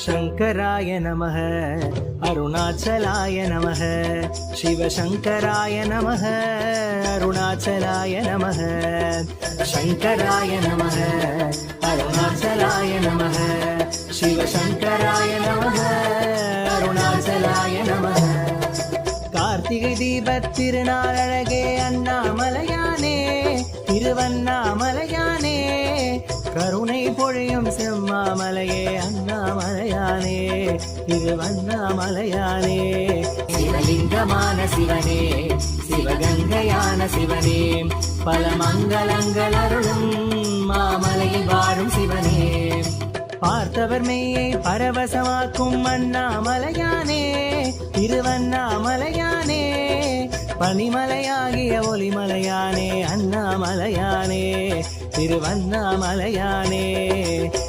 शङ्कराय नमः अरुणाचलाय नमः शिवशङ्कराय नमः अरुणाचलाय नमः शङ्कराय नमः अरुणाचलाय नमः शिवशङ्कराय नमः अरुणाचलाय नमः கார்த்திகை தீபத் திருநாள் அழகே அண்ணாமலையானே திருவண்ணாமலையானே கருணை பொழியும் செம்மாமலையே அண்ணாமலையானே திருவண்ணாமலையானே சிவலிங்கமான சிவனே சிவகங்கையான சிவனே பல மங்களங்கள் அருளும் மாமலையில் வாழும் சிவனே பார்த்தவர் மெய்யை பரவசமாக்கும் அண்ணாமலையானே திருவண்ணாமலையானே பனிமலையாகிய ஒளிமலையானே அண்ணாமலையானே திருவண்ணாமலையானே